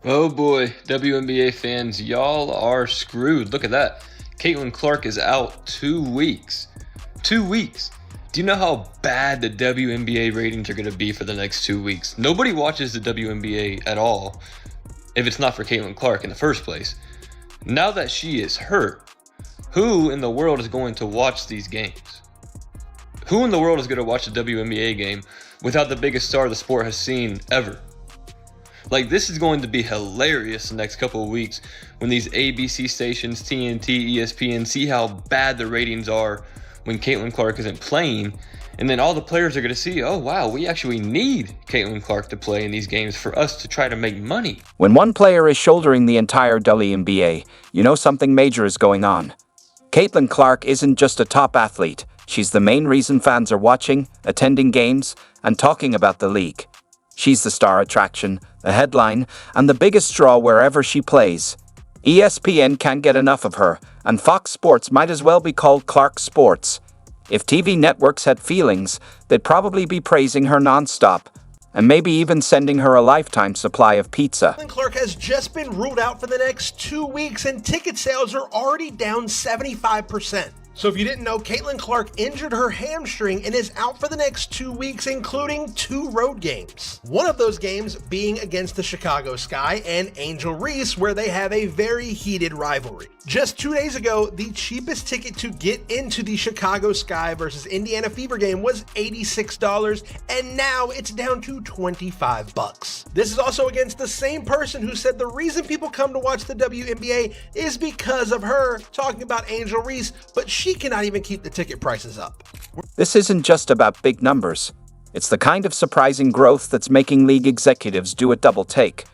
Oh boy, WNBA fans, y'all are screwed. Look at that. Caitlin Clark is out 2 weeks. 2 weeks. Do you know how bad the WNBA ratings are going to be for the next 2 weeks? Nobody watches the WNBA at all if it's not for Caitlin Clark in the first place. Now that she is hurt, who in the world is going to watch these games? Who in the world is going to watch a WNBA game without the biggest star the sport has seen ever? Like, this is going to be hilarious the next couple of weeks when these ABC stations, TNT, ESPN, see how bad the ratings are when Caitlin Clark isn't playing. And then all the players are going to see, oh, wow, we actually need Caitlin Clark to play in these games for us to try to make money. When one player is shouldering the entire WNBA, you know something major is going on. Caitlin Clark isn't just a top athlete. She's the main reason fans are watching, attending games, and talking about the league. She's the star attraction, the headline, and the biggest draw wherever she plays. ESPN can't get enough of her, and Fox Sports might as well be called Clark Sports. If TV networks had feelings, they'd probably be praising her nonstop, and maybe even sending her a lifetime supply of pizza. Caitlin Clark has just been ruled out for the next 2 weeks, and ticket sales are already down 75%. So if you didn't know, Caitlin Clark injured her hamstring and is out for the next 2 weeks, including 2 road games. One of those games being against the Chicago Sky and Angel Reese, where they have a very heated rivalry. Just 2 days ago, the cheapest ticket to get into the Chicago Sky versus Indiana Fever game was $86, and now it's down to $25. This is also against the same person who said the reason people come to watch the WNBA is because of her, talking about Angel Reese, but she cannot even keep the ticket prices up. This isn't just about big numbers. It's the kind of surprising growth that's making league executives do a double take.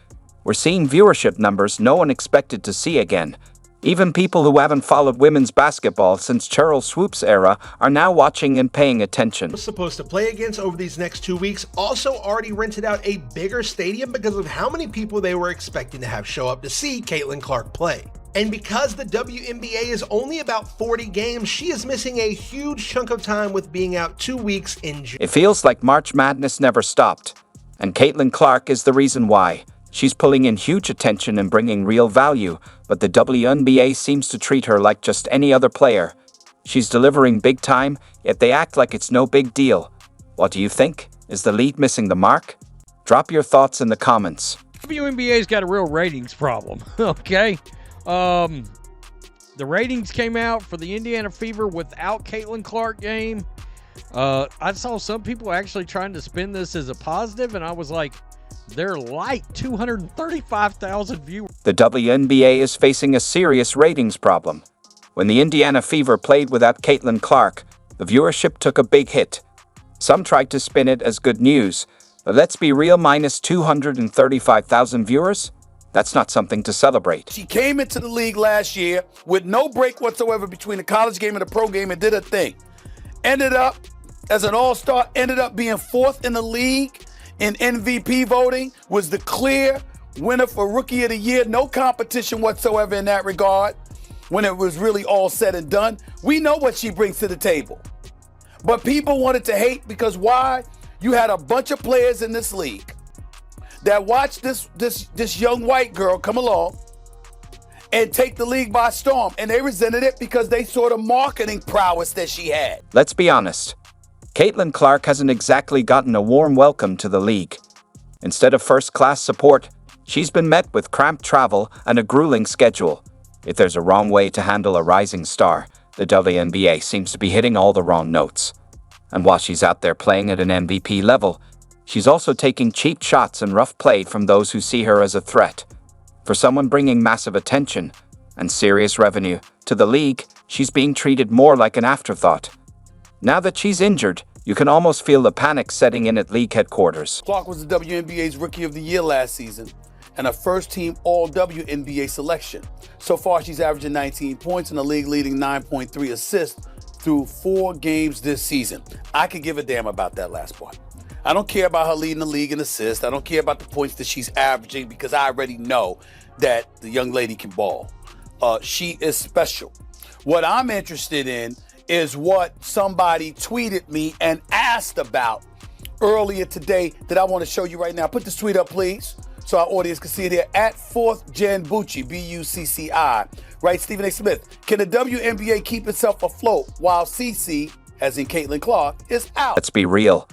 We're seeing viewership numbers no one expected to see again. Even people who haven't followed women's basketball since Cheryl Swoop's era are now watching and paying attention. Was supposed to play against over these next 2 weeks also already rented out a bigger stadium because of how many people they were expecting to have show up to see Caitlin Clark play. And because the WNBA is only about 40 games, she is missing a huge chunk of time with being out 2 weeks in June. It feels like March Madness never stopped, and Caitlin Clark is the reason why. She's pulling in huge attention and bringing real value, but the WNBA seems to treat her like just any other player. She's delivering big time, yet they act like it's no big deal. What do you think? Is the league missing the mark? Drop your thoughts in the comments. WNBA's got a real ratings problem, okay? The ratings came out for the Indiana Fever without Caitlin Clark game. I saw some people actually trying to spin this as a positive, and I was like, they're light, 235,000 viewers. The WNBA is facing a serious ratings problem. When the Indiana Fever played without Caitlin Clark, the viewership took a big hit. Some tried to spin it as good news, but let's be real, minus 235,000 viewers? That's not something to celebrate. She came into the league last year with no break whatsoever between the college game and the pro game and did her thing. Ended up as an all-star, ended up being 4th in the league in MVP voting, was the clear winner for Rookie of the Year. No competition whatsoever in that regard when it was really all said and done. We know what she brings to the table. But people wanted to hate because why? You had a bunch of players in this league that watched this young white girl come along and take the league by storm. And they resented it because they saw the marketing prowess that she had. Let's be honest. Caitlin Clark hasn't exactly gotten a warm welcome to the league. Instead of first-class support, she's been met with cramped travel and a grueling schedule. If there's a wrong way to handle a rising star, the WNBA seems to be hitting all the wrong notes. And while she's out there playing at an MVP level, she's also taking cheap shots and rough play from those who see her as a threat. For someone bringing massive attention and serious revenue to the league, she's being treated more like an afterthought. Now that she's injured, you can almost feel the panic setting in at league headquarters. Clark was the WNBA's Rookie of the Year last season and a first-team All-WNBA selection. So far, she's averaging 19 points and a league-leading 9.3 assists through 4 games this season. I could give a damn about that last part. I don't care about her leading the league in assists. I don't care about the points that she's averaging because I already know that the young lady can ball. She is special. What I'm interested in is what somebody tweeted me and asked about earlier today that I want to show you right now. Put this tweet up, please, so our audience can see it here, at 4th Gen Bucci, B-U-C-C-I. Right, Stephen A. Smith. Can the WNBA keep itself afloat while CC, as in Caitlin Clark, is out? Let's be real.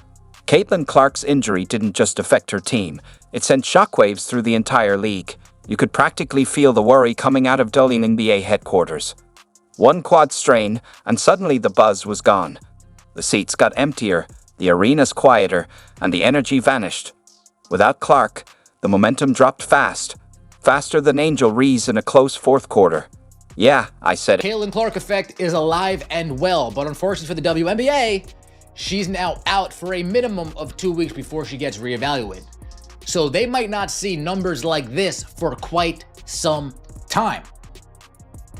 Caitlin Clark's injury didn't just affect her team. It sent shockwaves through the entire league. You could practically feel the worry coming out of WNBA headquarters. One quad strain, and suddenly the buzz was gone. The seats got emptier, the arenas quieter, and the energy vanished. Without Clark, the momentum dropped fast. Faster than Angel Reese in a close fourth quarter. Yeah, I said it. Caitlin Clark effect is alive and well, but unfortunately for the WNBA, she's now out for a minimum of 2 weeks before she gets reevaluated. So they might not see numbers like this for quite some time.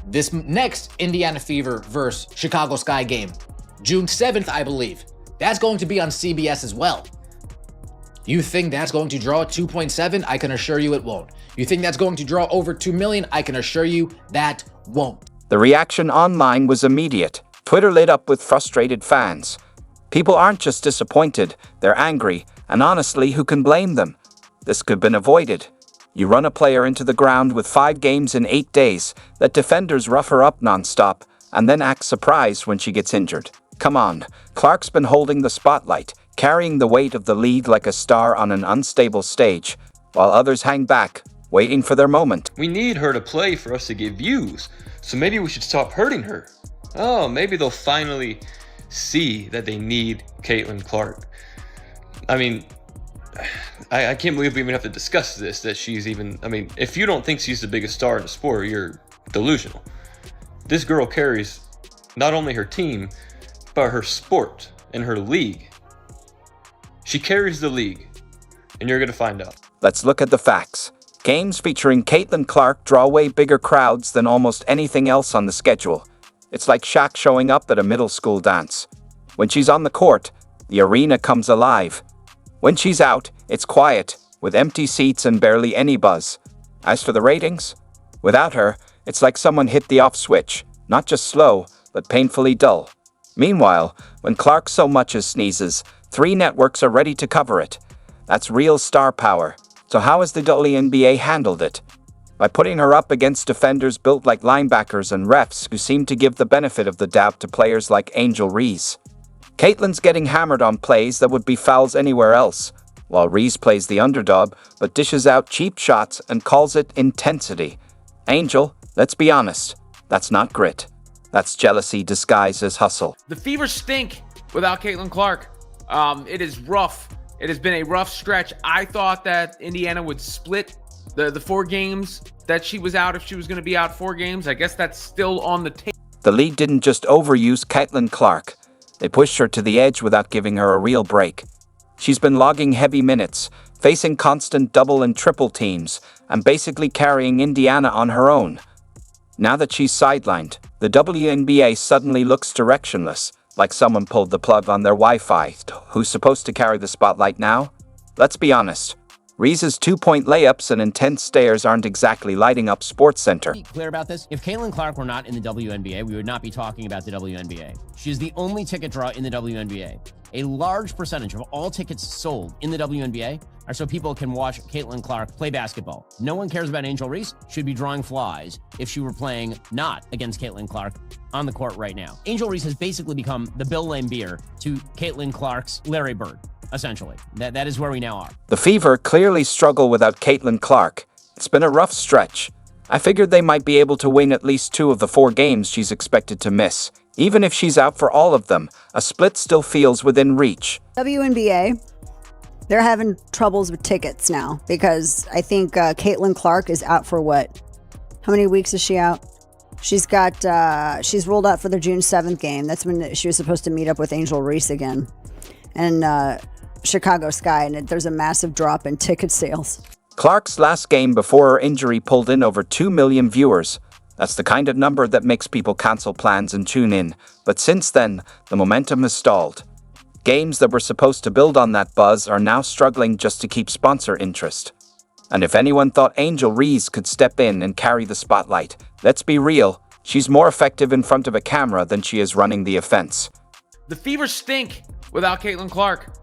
This next Indiana Fever versus Chicago Sky game, June 7th, I believe, that's going to be on CBS as well. You think that's going to draw 2.7? I can assure you it won't. You think that's going to draw over 2 million? I can assure you that won't. The reaction online was immediate. Twitter lit up with frustrated fans. People aren't just disappointed, they're angry, and honestly, who can blame them? This could have been avoided. You run a player into the ground with 5 games in 8 days, let defenders rough her up nonstop, and then act surprised when she gets injured. Come on, Clark's been holding the spotlight, carrying the weight of the league like a star on an unstable stage, while others hang back, waiting for their moment. We need her to play for us to get views, so maybe we should stop hurting her. Oh, maybe they'll finally see that they need Caitlin Clark. I mean, I can't believe we even have to discuss this, that she's even, I mean, if you don't think she's the biggest star in the sport, you're delusional. This girl carries not only her team, but her sport and her league. She carries the league, and you're going to find out. Let's look at the facts. Games featuring Caitlin Clark draw way bigger crowds than almost anything else on the schedule. It's like Shaq showing up at a middle school dance. When she's on the court, the arena comes alive. When she's out, it's quiet, with empty seats and barely any buzz. As for the ratings, without her, it's like someone hit the off switch, not just slow, but painfully dull. Meanwhile, when Clark so much as sneezes, 3 networks are ready to cover it. That's real star power. So how has the WNBA handled it? By putting her up against defenders built like linebackers and refs who seem to give the benefit of the doubt to players like Angel Reese. Caitlin's getting hammered on plays that would be fouls anywhere else, while Reese plays the underdog but dishes out cheap shots and calls it intensity. Angel, let's be honest, that's not grit. That's jealousy disguised as hustle. The Fever stink without Caitlin Clark. It is rough. It has been a rough stretch. I thought that Indiana would split the 4 games that she was out if she was going to be out 4 games. I guess that's still on the table. The league didn't just overuse Caitlin Clark. They pushed her to the edge without giving her a real break. She's been logging heavy minutes, facing constant double and triple teams, and basically carrying Indiana on her own. Now that she's sidelined, the WNBA suddenly looks directionless, like someone pulled the plug on their Wi-Fi. Who's supposed to carry the spotlight now? Let's be honest. Reese's 2-point layups and intense stares aren't exactly lighting up SportsCenter. Be clear about this. If Caitlin Clark were not in the WNBA, we would not be talking about the WNBA. She is the only ticket draw in the WNBA. A large percentage of all tickets sold in the WNBA are so people can watch Caitlin Clark play basketball. No one cares about Angel Reese. She'd be drawing flies if she were playing not against Caitlin Clark on the court right now. Angel Reese has basically become the Bill Laimbeer to Caitlin Clark's Larry Bird. Essentially, that is where we now are. The Fever clearly struggle without Caitlin Clark. It's been a rough stretch. I figured they might be able to win at least 2 of the 4 games she's expected to miss. Even if she's out for all of them, a split still feels within reach. WNBA, they're having troubles with tickets now because I think Caitlin Clark is out for what? How many weeks is she out? She's ruled out for the June 7th game. That's when she was supposed to meet up with Angel Reese again. And Chicago Sky, and there's a massive drop in ticket sales. Clark's last game before her injury pulled in over 2 million viewers. That's the kind of number that makes people cancel plans and tune in. But since then, the momentum has stalled. Games that were supposed to build on that buzz are now struggling just to keep sponsor interest. And if anyone thought Angel Reese could step in and carry the spotlight, let's be real, she's more effective in front of a camera than she is running the offense. The Fever stink without Caitlin Clark.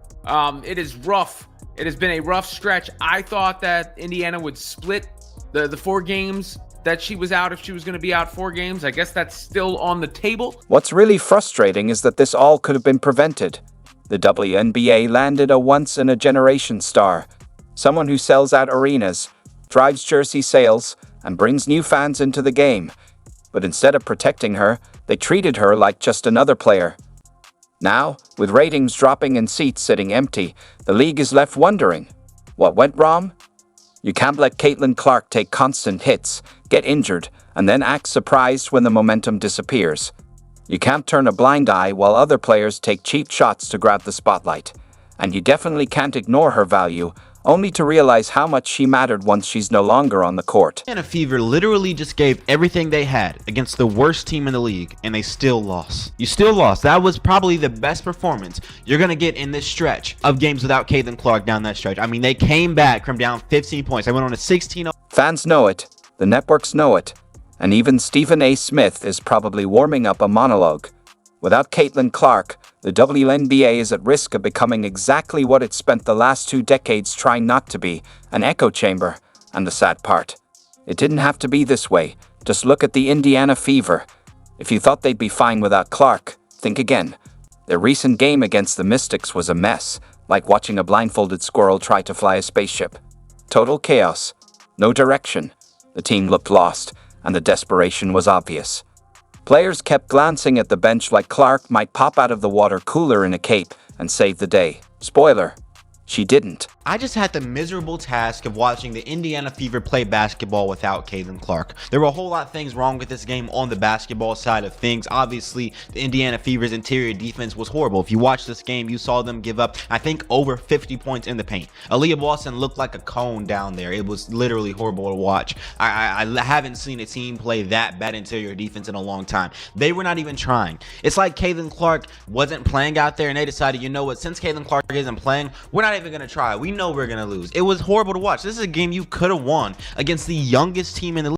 It is rough. It has been a rough stretch. I thought that Indiana would split the 4 games that she was out if she was going to be out 4 games. I guess that's still on the table. What's really frustrating is that this all could have been prevented. The WNBA landed a once-in-a-generation star, someone who sells out arenas, drives jersey sales, and brings new fans into the game. But instead of protecting her, they treated her like just another player. Now, with ratings dropping and seats sitting empty, the league is left wondering, what went wrong? You can't let Caitlin Clark take constant hits, get injured, and then act surprised when the momentum disappears. You can't turn a blind eye while other players take cheap shots to grab the spotlight. And you definitely can't ignore her value, only to realize how much she mattered once she's no longer on the court. Indiana Fever literally just gave everything they had against the worst team in the league, and they still lost. You still lost. That was probably the best performance you're going to get in this stretch of games without Caitlin Clark down that stretch. I mean, they came back from down 15 points. They went on a 16-0. Fans know it, the networks know it, and even Stephen A. Smith is probably warming up a monologue. Without Caitlin Clark, the WNBA is at risk of becoming exactly what it spent the last 2 decades trying not to be, an echo chamber. And the sad part, it didn't have to be this way. Just look at the Indiana Fever. If you thought they'd be fine without Clark, think again. Their recent game against the Mystics was a mess, like watching a blindfolded squirrel try to fly a spaceship. Total chaos, no direction. The team looked lost, and the desperation was obvious. Players kept glancing at the bench like Clark might pop out of the water cooler in a cape and save the day. Spoiler, she didn't. I just had the miserable task of watching the Indiana Fever play basketball without Caitlin Clark. There were a whole lot of things wrong with this game on the basketball side of things. Obviously, the Indiana Fever's interior defense was horrible. If you watched this game, you saw them give up, I think, over 50 points in the paint. Aaliyah Boston looked like a cone down there. It was literally horrible to watch. I haven't seen a team play that bad interior defense in a long time. They were not even trying. It's like Caitlin Clark wasn't playing out there, and they decided, you know what, since Caitlin Clark isn't playing, we're not even going to try. We know we're going to lose. It was horrible to watch. This is a game you could have won against the youngest team in the league.